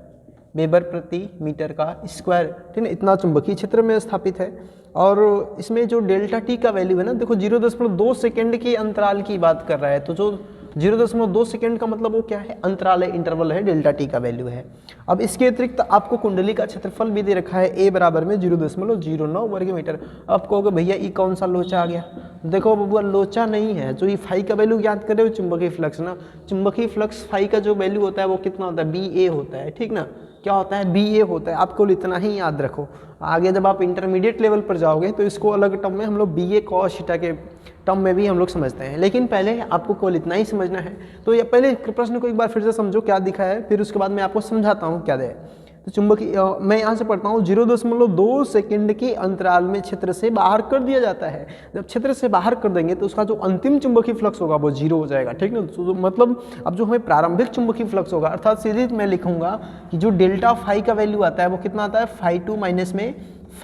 वेबर प्रति मीटर का स्क्वायर, ठीक है, इतना चुंबकीय क्षेत्र में स्थापित है। और इसमें जो डेल्टा टी का वैल्यू है ना, देखो 0.2 सेकेंड के अंतराल की बात कर रहा है, तो जो 0.2 सेकेंड का मतलब वो क्या है, अंतराल है, इंटरवल है, डेल्टा टी का वैल्यू है। अब इसके अतिरिक्त आपको कुंडली का क्षेत्रफल भी दे रखा है, ए बराबर में 0.09 वर्ग मीटर। अब कहोगे भैया ये कौन सा लोचा आ गया, देखो बबुआ लोचा नहीं है, जो ये फाई का वैल्यू याद कर रहे हो, चुंबकीय फ्लक्स ना, चुंबकीय फ्लक्स फाई का जो वैल्यू होता है वो कितना होता है, BA होता है, ठीक ना, क्या होता है, BA होता है। आपको इतना ही याद रखो, आगे जब आप इंटरमीडिएट लेवल पर जाओगे तो इसको अलग टर्म में हम लोग BA cos थीटा के टर्म में भी हम लोग समझते हैं, लेकिन पहले आपको केवल इतना ही समझना है। तो ये पहले प्रश्न को एक बार फिर से समझो क्या दिखा है, फिर उसके बाद मैं आपको समझाता हूँ क्या है। तो चुंबकीय मैं यहाँ से पढ़ता हूँ, 0.2 सेकेंड के अंतराल में क्षेत्र से बाहर कर दिया जाता है। जब क्षेत्र से बाहर कर देंगे तो उसका जो अंतिम चुंबकीय फ्लक्स होगा वो 0 हो जाएगा, ठीक ना। तो मतलब अब जो हमें प्रारंभिक चुंबकीय फ्लक्स होगा, अर्थात सीधे मैं लिखूंगा कि जो डेल्टा फाई का वैल्यू आता है वो कितना आता है, φ2 माइनस में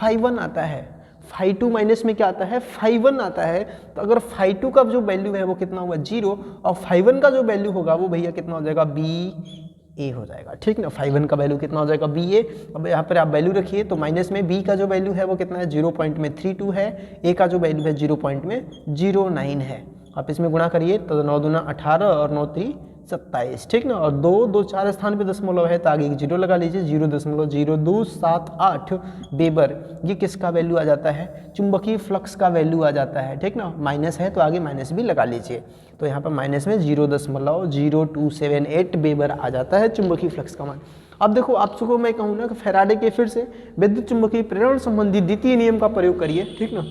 φ1 आता है, φ2 माइनस में क्या आता है, φ1 आता है। तो अगर φ2 का जो वैल्यू है वो कितना हुआ, 0, और φ1 का जो वैल्यू होगा वो भैया कितना हो जाएगा, BA हो जाएगा, ठीक ना। φ1 का वैल्यू कितना हो जाएगा, BA। अब यहाँ पर आप वैल्यू रखिए, तो माइनस में B का जो वैल्यू है वो कितना है, 0.32 है, A का जो वैल्यू है 0.09 है। आप इसमें गुणा करिए तो 9 दूना 18 और 9 3 27, ठीक ना। और 2 4 स्थान पे दशमलव है तो आगे एक 0 लगा लीजिए, 0.0278 वेबर, ये किसका वैल्यू आ जाता है, चुंबकीय फ्लक्स का वैल्यू आ जाता है, ठीक ना। माइनस है तो आगे माइनस भी लगा लीजिए, तो यहाँ पर माइनस में 0.0278 वेबर आ जाता है चुंबकीय फ्लक्स का मान। अब देखो आपको मैं कहूँ ना कि फैराडे के फिर से विद्युत चुंबकीय प्रेरण संबंधी द्वितीय नियम का प्रयोग करिए, ठीक ना।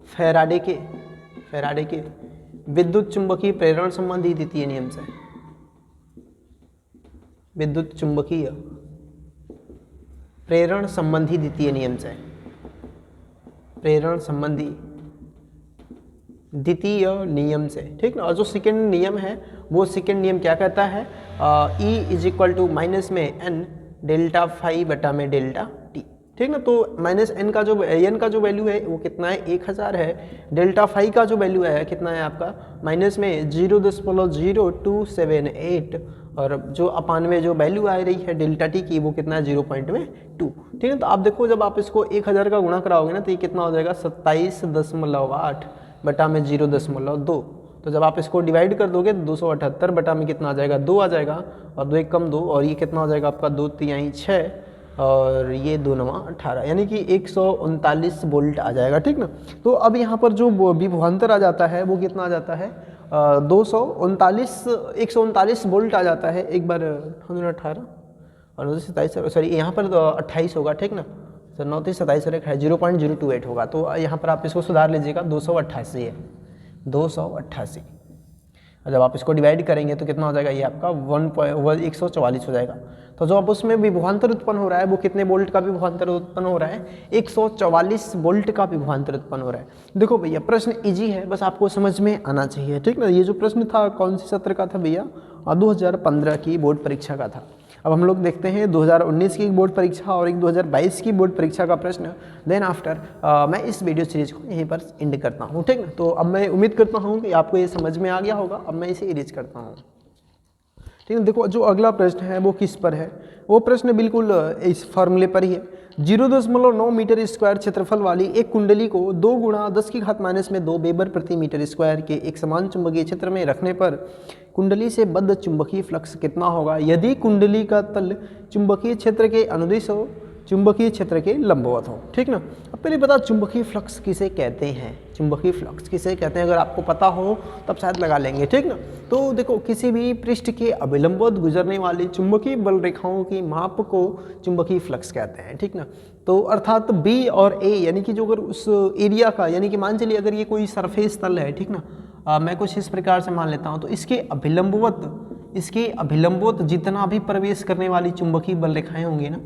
फैराडे के विद्युत चुंबकीय प्रेरण संबंधी द्वितीय नियम से, विद्युत चुंबकीय प्रेरण संबंधी द्वितीय नियम से, प्रेरण संबंधी द्वितीय नियम से, ठीक ना। और जो सेकेंड नियम है वो सेकेंड नियम क्या कहता है, E = माइनस में n डेल्टा फाई बटा में डेल्टा टी, ठीक ना। तो माइनस n का जो वैल्यू है वो कितना है, 1000 है। डेल्टा फाई का जो वैल्यू है कितना है आपका, माइनस में 0.0278, और जो अपान में जो वैल्यू आ रही है डेल्टा टी की वो कितना है, 0.2, ठीक है। तो आप देखो जब आप इसको 1000 का गुणा कराओगे ना तो ये कितना हो जाएगा, 27.8 बटा में 0.2। तो जब आप इसको डिवाइड कर दोगे तो 278 बटा में कितना आ जाएगा, 2 आ जाएगा, और 2 एक कम 2, और ये कितना हो जाएगा आपका 2 3 6, और ये 2 9 18, यानी कि 139 वोल्ट आ जाएगा, ठीक ना। तो अब यहाँ पर जो विभवांतर आ जाता है वो कितना आ जाता है, 139 वोल्ट आ जाता है। एक बार 18 और 9 27, सॉरी यहाँ पर 28 होगा, ठीक ना। तो 9 3 27 और 0.028 होगा, तो यहाँ पर आप इसको सुधार लीजिएगा, 288 है, 288। और जब आप इसको डिवाइड करेंगे तो कितना हो जाएगा, ये आपका 144 हो जाएगा। तो जो अब उसमें विभवांतर उत्पन्न हो रहा है वो कितने वोल्ट का विभवांतर उत्पन्न हो रहा है, 144 वोल्ट का विभवांतर उत्पन्न हो रहा है। देखो भैया प्रश्न इजी है, बस आपको समझ में आना चाहिए, ठीक ना। ये जो प्रश्न था कौन सी सत्र का था भैया, 2015 की बोर्ड परीक्षा का था। अब हम लोग देखते हैं 2019 की बोर्ड परीक्षा और एक 2022 की बोर्ड परीक्षा का प्रश्न। देन आफ्टर मैं इस वीडियो सीरीज को यहीं पर एंड करता हूँ, ठीक ना। तो अब मैं उम्मीद करता हूँ कि आपको ये समझ में आ गया होगा। अब मैं इसे इरेज करता हूँ, ठीक है। देखो जो अगला प्रश्न है वो किस पर है, वो प्रश्न बिल्कुल इस फॉर्मूले पर ही है। 0.9 मीटर स्क्वायर क्षेत्रफल वाली एक कुंडली को 2 × 10⁻² वेबर प्रति मीटर स्क्वायर के एक समान चुंबकीय क्षेत्र में रखने पर कुंडली से बद्ध चुंबकीय फ्लक्स कितना होगा, यदि कुंडली का तल चुंबकीय क्षेत्र के अनुदिश हो, चुंबकीय क्षेत्र के लंबवत हो, ठीक ना। अब पहले बता चुंबकीय फ्लक्स किसे कहते हैं, चुंबकीय फ्लक्स किसे कहते हैं, अगर आपको पता हो तब शायद लगा लेंगे, ठीक ना। तो देखो किसी भी पृष्ठ के अभिलंबवत गुजरने वाली चुंबकीय बल रेखाओं की माप को चुंबकीय फ्लक्स कहते हैं, ठीक ना। तो अर्थात B और A यानी कि जो अगर उस एरिया का, यानी कि मान चलिए अगर ये कोई सरफेस तल है, ठीक ना, मैं कुछ इस प्रकार से मान लेता हूँ, तो इसके अभिलंबवत जितना भी प्रवेश करने वाली चुंबकीय बल रेखाएं होंगी ना,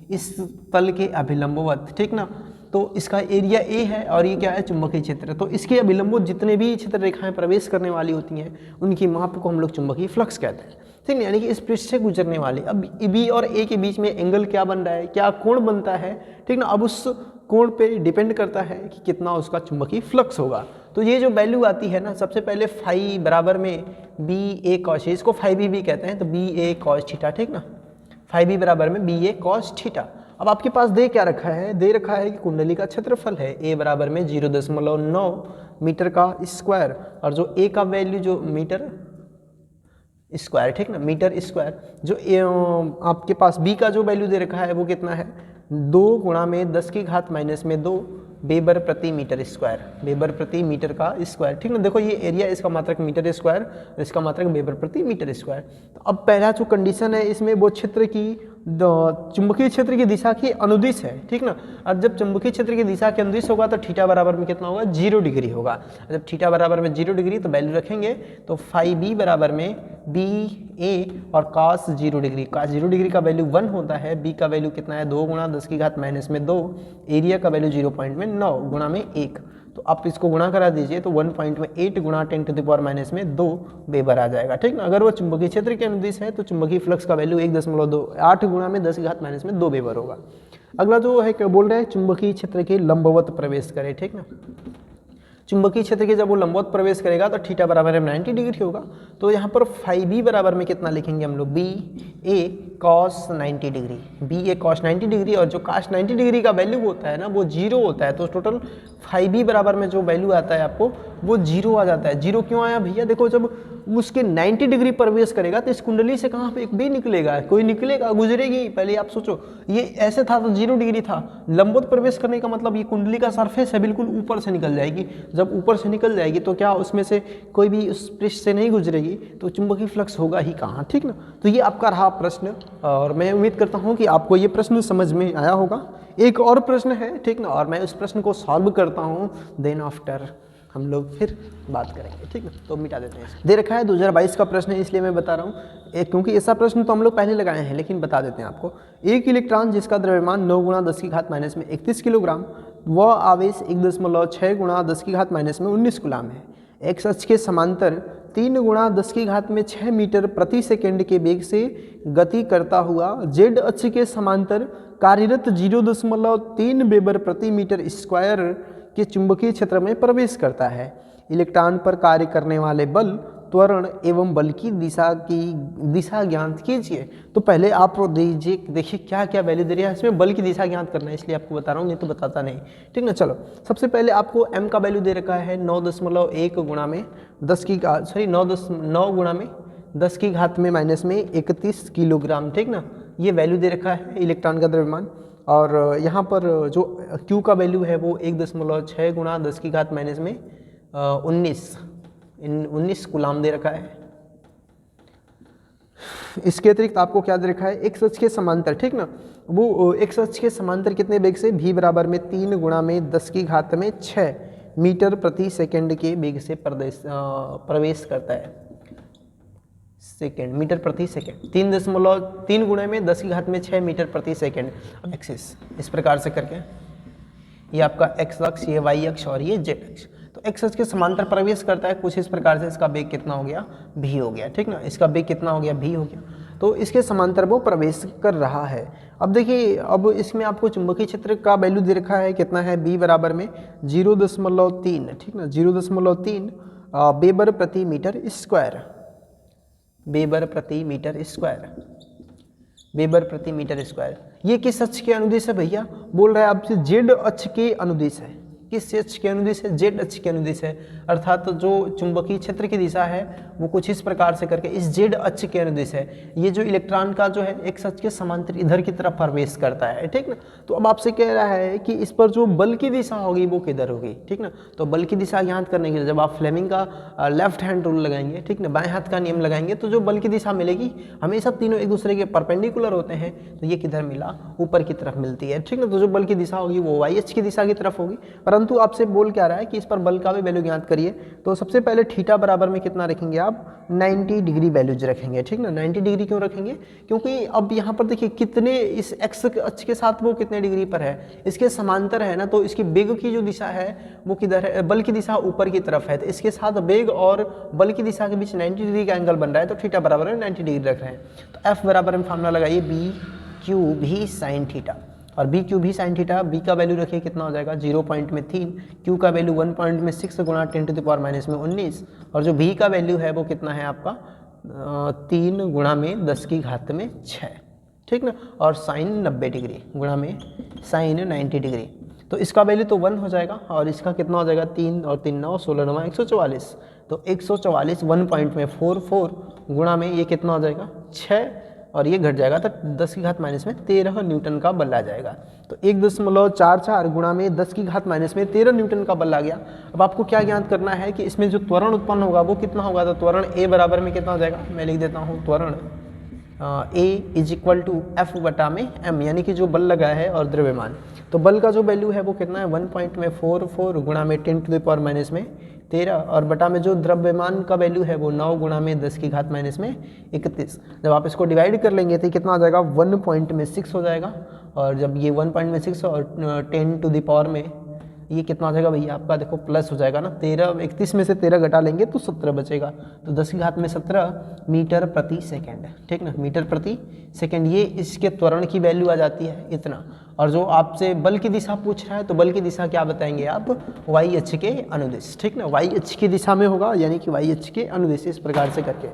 इस तल के अभिलंबवत, ठीक ना, तो इसका एरिया A है और ये क्या है, चुंबकीय क्षेत्र। तो इसके अभिलंबवत जितने भी क्षेत्र रेखाएं प्रवेश करने वाली होती हैं उनकी माप को हम लोग चुंबकीय फ्लक्स कहते हैं, ठीक है, यानी कि इस पृष्ठ से गुजरने वाली। अब बी और ए के बीच में एंगल क्या बन रहा है, क्या कोण बनता है, ठीक ना। अब उस कोण पे डिपेंड करता है कि कितना उसका चुंबकीय फ्लक्स होगा। तो ये जो वैल्यू आती है ना, सबसे पहले फाई बराबर में बी ए कॉस, इसको फाई बी भी कहते हैं, तो बी ए कॉस थीटा, ठीक ना। फाई बी बराबर में बी ए कॉस थीटा। अब आपके पास दे क्या रखा है, दे रखा है कि कुंडली का क्षेत्रफल है ए बराबर में 0.9 मीटर का स्क्वायर, और जो ए का वैल्यू जो मीटर स्क्वायर, ठीक ना, मीटर स्क्वायर। जो आपके पास बी का जो वैल्यू दे रखा है वो कितना है, 2 गुणा में 10 की घात माइनस में 2 वेबर प्रति मीटर स्क्वायर, वेबर प्रति मीटर का स्क्वायर, ठीक ना। देखो ये एरिया, इसका मात्रक मीटर स्क्वायर, इसका मात्रक वेबर प्रति मीटर स्क्वायर। तो अब पहला जो कंडीशन है इसमें वो क्षेत्र की, चुंबकीय क्षेत्र की दिशा की अनुदिश है, ठीक ना। और जब चुंबकीय क्षेत्र की दिशा की अनुदिश होगा तो थीटा बराबर में कितना होगा, 0 डिग्री होगा। जब थीटा बराबर में 0 डिग्री तो वैल्यू रखेंगे, तो फाई बी बराबर में बी ए और कॉस 0 डिग्री, कॉस 0 डिग्री का वैल्यू 1 होता है। बी का वैल्यू कितना है, 2 गुणा 10 की घात माइनस में 2, एरिया का वैल्यू 0.9 गुणा में 1, तो आप इसको गुणा करा दीजिए तो 1.8 गुणा 10⁻⁻² में 2 वेबर आ जाएगा, ठीक ना। अगर वो चुंबकीय क्षेत्र के अनुदिश है तो चुंबकीय फ्लक्स का वैल्यू 1.8 गुणा में 10 की घात माइनस में 2 वेबर होगा। अगला जो है क्या बोल रहे हैं, चुंबकीय क्षेत्र के लंबवत प्रवेश करे, ठीक ना। चुंबकीय क्षेत्र के जब वो लंबवत प्रवेश करेगा तो थीटा बराबर में 90 डिग्री होगा। तो यहाँ पर फाई बी बराबर में कितना लिखेंगे हम लोग, बी ए कॉस 90 डिग्री, बी ए कॉस 90 डिग्री, और जो कॉस 90 डिग्री का वैल्यू होता है ना वो 0 होता है। तो टोटल फाई बी बराबर में जो वैल्यू आता है आपको वो 0 आ जाता है। 0 क्यों आया भैया, देखो जब उसके 90 डिग्री प्रवेश करेगा तो इस कुंडली से कहाँ पे एक बी निकलेगा, कोई निकलेगा, गुजरेगी। पहले आप सोचो, ये ऐसे था तो 0 डिग्री था, लंबवत प्रवेश करने का मतलब ये कुंडली का सरफेस है बिल्कुल ऊपर से निकल जाएगी। जब ऊपर से निकल जाएगी तो क्या उसमें से कोई भी उस पृष्ठ से नहीं गुजरेगी, तो चुंबकीय फ्लक्स होगा ही कहाँ, ठीक ना। तो ये आपका रहा प्रश्न, और मैं उम्मीद करता हूँ कि आपको ये प्रश्न समझ में आया होगा। एक और प्रश्न है, ठीक ना, और मैं उस प्रश्न को सॉल्व करता हूँ, देन आफ्टर हम लोग फिर बात करेंगे, ठीक है। तो मिटा देते हैं। दे रखा है 2022 का प्रश्न है, इसलिए मैं बता रहा हूँ, क्योंकि ऐसा प्रश्न तो हम लोग पहले लगाए हैं, लेकिन बता देते हैं आपको। एक इलेक्ट्रॉन जिसका द्रव्यमान 9 गुणा 10 की घात माइनस में 31 किलोग्राम, वह आवेश 1.6 गुणा 10 की घात माइनस में 19 गुलाम है। एक्स अक्ष के समांतर 3 गुणा 10 की घात में 6 मीटर प्रति सेकेंड के वेग से गति करता हुआ जेड अक्ष के समांतर कार्यरत 0.3 वेबर प्रति मीटर स्क्वायर के चुंबकीय क्षेत्र में प्रवेश करता है। इलेक्ट्रॉन पर कार्य करने वाले बल, त्वरण एवं बल की दिशा ज्ञात कीजिए। तो पहले आप देखिए क्या क्या वैल्यू दे रहा है, इसमें बल की दिशा ज्ञात करना है, इसलिए आपको बता रहा हूँ, नहीं तो बताता नहीं, ठीक ना। चलो सबसे पहले आपको m का वैल्यू दे रखा है 9.1 गुणा में 9 गुणा में 10 की घात में माइनस में 31 किलोग्राम, ठीक ना। ये वैल्यू दे रखा है इलेक्ट्रॉन का द्रव्यमान, और यहाँ पर जो q का वैल्यू है वो 1.6 गुणा 10 की घात माइनस में 19 गुलाम दे रखा है। इसके अतिरिक्त आपको क्या दे रखा है, एक्स अक्ष के समांतर, ठीक ना। वो एक्स अक्ष के समांतर कितने वेग से, v बराबर में 3 गुणा में 10 की घात में 6 मीटर प्रति सेकंड के वेग से प्रवेश करता है। सेकेंड, मीटर प्रति सेकेंड, 3 गुणे में 10 की घात में 6 मीटर प्रति सेकेंड। एक्सिस इस प्रकार से करके, ये आपका एक्स अक्ष, ये वाई अक्ष और ये जेड अक्ष। तो एक्स अक्ष के समांतर प्रवेश करता है कुछ इस प्रकार से, इसका वेग कितना हो गया, v हो गया, ठीक ना। इसका वेग कितना हो गया, v हो गया। तो इसके समांतर वो प्रवेश कर रहा है। अब देखिए, अब इसमें आपको चुंबकीय क्षेत्र का वैल्यू दे रखा है, कितना है, b बराबर में 0.3, ठीक ना, 0.3 वेबर प्रति मीटर स्क्वायर, वेबर प्रति मीटर स्क्वायर, वेबर प्रति मीटर स्क्वायर। ये किस अक्ष के अनुदिश है भैया, बोल रहा है आपसे जेड अक्ष के अनुदिश है। किस अक्ष के अनुदिश है, जेड अक्ष के अनुदिश है। अर्थात तो जो चुंबकीय क्षेत्र की दिशा है वो कुछ इस प्रकार से करके इस जेड अक्ष के अनुदिश है। ये जो इलेक्ट्रॉन का जो है एक्स अक्ष के समांतर इधर की तरफ प्रवेश करता है, ठीक ना। तो अब आपसे कह रहा है कि इस पर जो बल की दिशा होगी वो किधर होगी, ठीक ना। तो बल की दिशा ज्ञात करने के लिए जब आप फ्लेमिंग का लेफ्ट हैंड रूल लगाएंगे, ठीक ना, बाएं हाथ का नियम लगाएंगे, तो जो बल की दिशा मिलेगी हमेशा तीनों एक दूसरे के परपेंडिकुलर होते हैं। तो ये किधर मिला, ऊपर की तरफ मिलती है, ठीक ना। तो जो बल की दिशा होगी वो वाई अक्ष की दिशा की तरफ होगी, परंतु परंतु आपसे बोल क्या रहा है कि इस पर बल का भी वैल्यू ज्ञात करिए। तो सबसे पहले थीटा बराबर में कितना रखेंगे आप, 90 डिग्री वैल्यूज रखेंगे, ठीक ना। 90 डिग्री क्यों रखेंगे, क्योंकि अब यहाँ पर देखिए कितने इस एक्स अक्ष के साथ वो कितने डिग्री पर है, इसके समांतर है ना, तो इसकी वेग की जो दिशा है वो किधर है, बल की दिशा ऊपर की तरफ है, तो इसके साथ वेग और बल की दिशा के बीच 90 डिग्री का एंगल बन रहा है, तो थीटा बराबर में 90 डिग्री रख रहे हैं। तो एफ बराबर में फार्मूला लगाइए बी क्यू भी साइन थीटा, और बी क्यू भी साइन थीटा, बी का वैल्यू रखिए कितना हो जाएगा 0.3, क्यू का वैल्यू 1.6 गुणा 10⁻⁻⁻⁰, और जो भी का वैल्यू है वो कितना है आपका 3 गुणा में 10 की घात में 6, ठीक ना। और साइन 90 डिग्री गुणा में साइन 90 डिग्री, तो इसका वैल्यू तो 1 हो जाएगा, और इसका कितना हो जाएगा 3 और 3 9 16 9 144, तो 144 1 पॉइंट में 4 गुणा में ये कितना हो जाएगा 6, और ये घट जाएगा तो 10 की घात माइनस में 13 न्यूटन का बल आ जाएगा। तो 1.44 गुणा में 10 की घात माइनस में 13 न्यूटन का बल आ गया। अब आपको क्या ज्ञात करना है कि इसमें जो त्वरण उत्पन्न होगा वो कितना होगा, तो त्वरण ए बराबर में कितना हो जाएगा, मैं लिख देता हूँ त्वरण ए इज इक्वल टू एफ बटा में एम, यानी कि जो बल लगा है और द्रव्यमान, तो बल का जो वैल्यू है वो कितना है 1.44 गुणा में 10⁻⁻⁻13, और बटा में जो द्रव्यमान का वैल्यू है वो 9 गुणा में 10 की घात माइनस में 31। जब आप इसको डिवाइड कर लेंगे तो कितना आ जाएगा 1.6 हो जाएगा, और जब ये 1.6 और 10⁻⁻ में ये कितना हो जाएगा भैया आपका, देखो प्लस हो जाएगा ना, 31 में से 13 घटा लेंगे तो 17 बचेगा, तो 10 की घात में 17 मीटर प्रति सेकंड, ठीक ना, मीटर प्रति सेकंड, ये इसके त्वरण की वैल्यू आ जाती है इतना। और जो आपसे बल की दिशा पूछ रहा है तो बल की दिशा क्या बताएंगे आप, वाई अक्ष के अनुदिश, ठीक ना, वाई अक्ष की दिशा में होगा, यानी कि वाई अक्ष के अनुदिश, इस प्रकार से करके।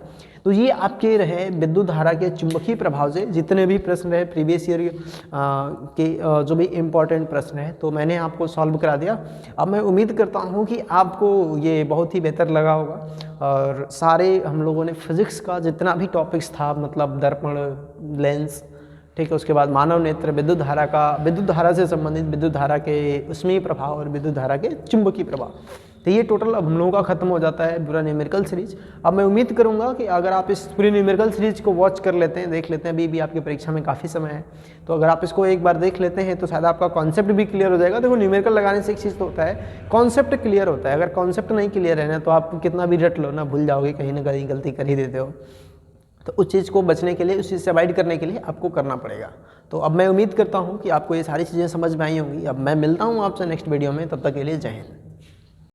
तो ये आपके रहे विद्युत धारा के चुंबकीय प्रभाव से जितने भी प्रश्न रहे प्रीवियस ईयर के जो भी इम्पोर्टेंट प्रश्न है, तो मैंने आपको सॉल्व करा दिया। अब मैं उम्मीद करता हूँ कि आपको ये बहुत ही बेहतर लगा होगा, और सारे हम लोगों ने फिजिक्स का जितना भी टॉपिक्स था, मतलब दर्पण, लेंस, ठीक है, उसके बाद मानव नेत्र, विद्युत धारा का, विद्युत धारा से संबंधित विद्युत धारा के ऊष्मीय प्रभाव और विद्युत धारा के चुंबकीय प्रभाव, तो ये टोटल अब हम लोगों का खत्म हो जाता है पूरा न्यूमेरिकल सीरीज। अब मैं उम्मीद करूंगा कि अगर आप इस पूरी न्यूमेरिकल सीरीज को वॉच कर लेते हैं, देख लेते हैं, अभी भी आपकी परीक्षा में काफ़ी समय है, तो अगर आप इसको एक बार देख लेते हैं तो शायद आपका कॉन्सेप्ट भी क्लियर हो जाएगा। देखो न्यूमेरिकल लगाने से एक चीज़ तो होता है, कॉन्सेप्ट क्लियर होता है, अगर कॉन्सेप्ट नहीं क्लियर है ना तो आप कितना भी रट लो ना, भूल जाओगे, कहीं ना कहीं गलती कर ही देते हो। तो उस चीज़ को बचने के लिए, उस चीज़ से अवॉइड करने के लिए आपको करना पड़ेगा। तो अब मैं उम्मीद करता हूँ कि आपको ये सारी चीज़ें समझ में आई होंगी। अब मैं मिलता हूँ आपसे नेक्स्ट वीडियो में, तब तक के लिए जय हिंद।